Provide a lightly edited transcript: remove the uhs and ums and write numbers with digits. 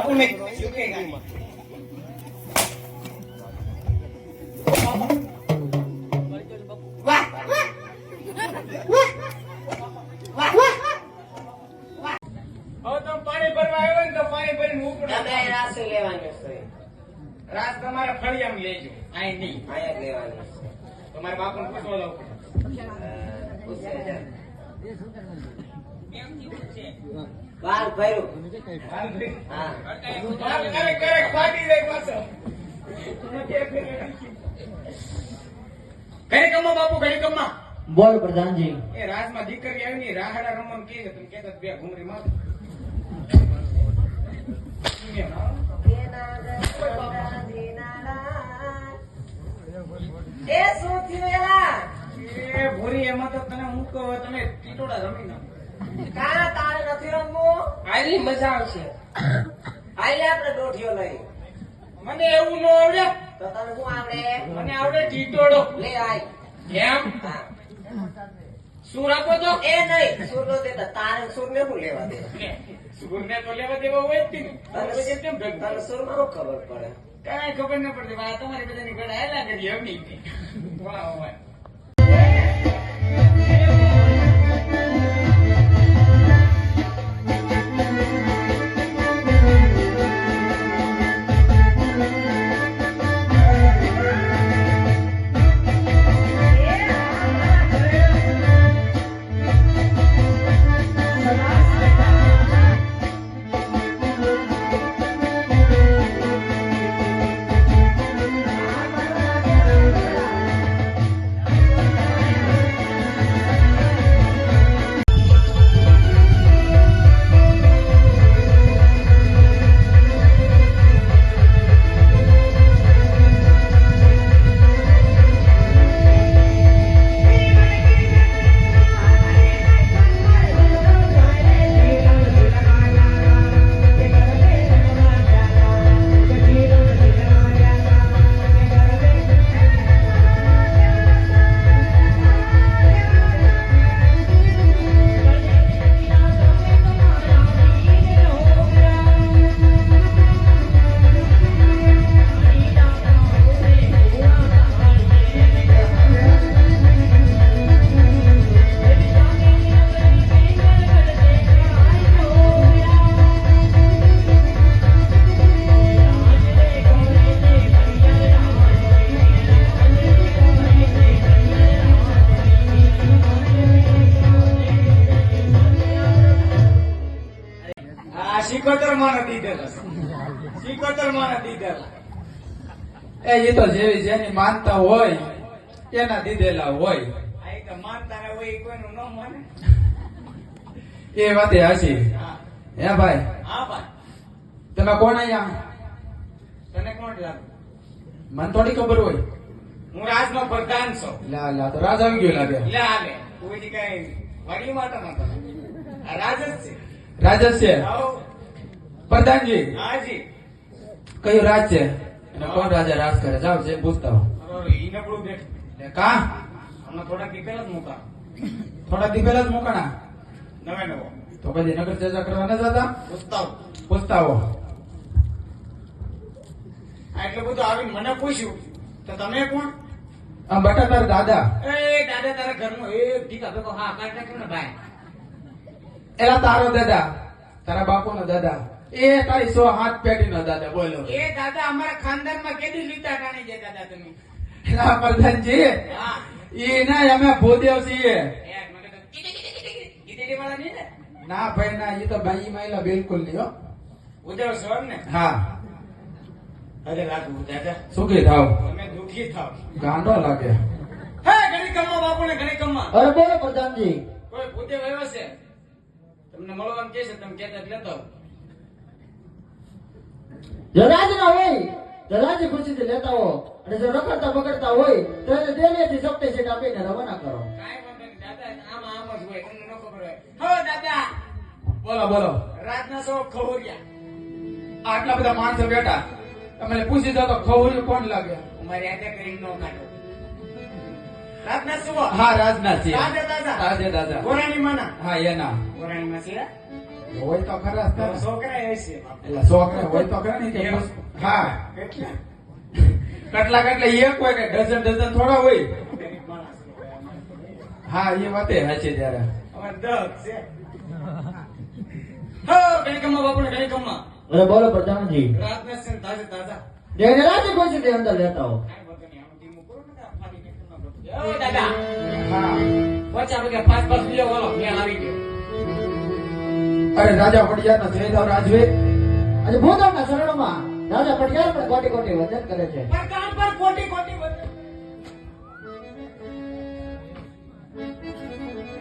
બાપુ ને ચૂકેગા નહીં. વાહ વાહ વાહ વાહ. હવે તમે પાણી ભરવા આવ્યો ને તો પાણી ભરીને ઉપડો. તમે રાસ લેવાની છે. રાત તમારે ફળિયામાં લેજો, અહીં નહીં. અહીંયા જ લેવાની છે. તમારે બાપુને પૂછવા જવું પડે. પૂછે છે. બાર ભર્યું. હા. ક્યારેક ફાટી જાય પાછો. ઘડી કમા બાપુ, ઘડી કમા. બોલ પ્રધાનજી. એ રાજમાં દીકરી આવી ની રાહડા રમવાનું કે છે, તમે કહેતા બે ઘૂમરી મારો. એ શું થયું એલા? એ ભૂરી એમાં તો તને મૂકો, તમે ટીટોડા રમી નાખો. કાના તારે નથી રમવું? આલી મજા આવશે. આલે આપણે દોઢિયો લઈ. મને એવું ન આવડે. તો તને શું આવડે? મને આવડે ટીટોડો. લે આય. એમ હા. સુર આપો તો. એ નહીં, સુર નો દેતા. તારે સુર ને શું લેવા દે? સુરને તો લેવા દેવા હોય જ નહીં. તને કેમ ભેગું? તને સુર માં શું ખબર પડે? કાંઈ ખબર ન પડતી. આ તમારી બધાની ગળા હેલા કરી એમ નહીં. વાહ વાહ. સિકોતર માં નથી દીધેલા. સિકોતર માં નથી દીધેલા. એ તો જેવી જેની માનતા હોય એના દીધેલા હોય. આ તો માનતા ને હોય કોઈનું ન માને. એ વાતે હાચી. હા હે ભાઈ, હા ભાઈ. તમે કોણ અહીંયા? તને કોણ લાગે? મને થોડી ખબર હોય. હું રાજનો પ્રધાન છું. લા લા તો રાજ આવી ગયો લાગે. લે આવે તું હજી કઈ વાગી માટે નતો. આ રાજ જ છે. રાજ જ છે. આવો. પ્રધાનજી, હાજી. કયું રાજ છે અને કોણ રાજા રાજ કરે? જાઓ જે પૂછતા હો. ઈ નબળું બેઠ. કા હમણાં થોડાક દી પહેલા જ મૂકા. થોડા દી પહેલા જ મોકણા. નવે નવો તો પછી નગર ચર્ચા કરવા ન જતા? પૂછતા પૂછતા હો. એટલું બધું આવીને મને પૂછ્યું તો તમે કોણ? આ બટા તાર દાદા. એ દાદા તારા ઘરનો એક ટીકા ભેગો હા કાઢ નાખ્યો ને ભાઈ. એલા તારો દાદા, તારા બાપુ નો દાદા, એ તારી 100 પેઢી નો દાદા. બોલો. એ દાદા અમારા ખાનદાનમાં કેદી લીટા ટાણી જાય દાદા તમે? એલા પ્રધાનજી, હા એ ના અમે ભૂદેવ છીએ. એક મને તો ગીતડી વાળા નહીં ને? ના ભાઈ ના, એ તો ભાઈ માયલા બિલકુલ નહીં હો. ઉદળ છો ને? હા. અરે લાગુ દાદા સુખી થાવ. તમે દુખી થાવ. ગાંડો લાગે. હે ઘણી કમા બાપુ ને ઘણી કમા. અરે બોલો પ્રધાનજી. કોઈ ભૂતે આવ્યો છે તમને મળવાનું કે છે, તમે કહેતા લેતો આવો. જરાજ ના હોય જરાજી ખુશીથી લેતા હો, અને જો રખડતા બગડતા હોય તો એને દેનેથી સપ્તે સીટ આપીને રવાના કરો. કાંઈ વાંધો નહીં દાદા, આમાં આમ જ હોય, તમને ન ખબર હોય. હો દાદા બોલો બોલો. રાતના સો ખવરિયા આટલા બધા માણસો બેઠા, તમે પૂછી દો તો ખવર્યું કોણ લાગે? અમારી આદે કરીને ન કાઢો. રાતના શું હા રાજના છે તાજા તાજા તાજે તાજા ગોરાણી માના હા એના ગોરાણી માં છે હોય તો ખરા જ તો ખરા. છોકરા એ છે એટલે છોકરા હોય તો ખરા ને કે એમ. હા કેટલા કેટલા કેટલા એક હોય કે ડઝન ડઝન થોડા હોય ગરીબ માણસ લોકો એમ. હા એ વાતે સાચી ત્યારે અમારે 10 છે હો કઈ કમા બાપુ કઈ કમા અરે બોલો પ્રધાનજી રાતના છે ને તાજા તાજા જેને રાતે કોઈ છે તે અંદર લેતા હો કાંઈ વાંધો નહીં, આનું ધીમું કરો ને તો આ ફાડી નાખું ના બધું. ઓ દાદા હા વચ્ચે આપણે કે 5 વિડિયો બોલો મેલ આવી ગયો અરે રાજા પડિયાના જયદેવ રાજવે આજે ભૂતળના શરણોમાં રાજા પટિયાર પણ કોટી કોટી વચન કરે છે પર કામ પર કોટી કોટી વચન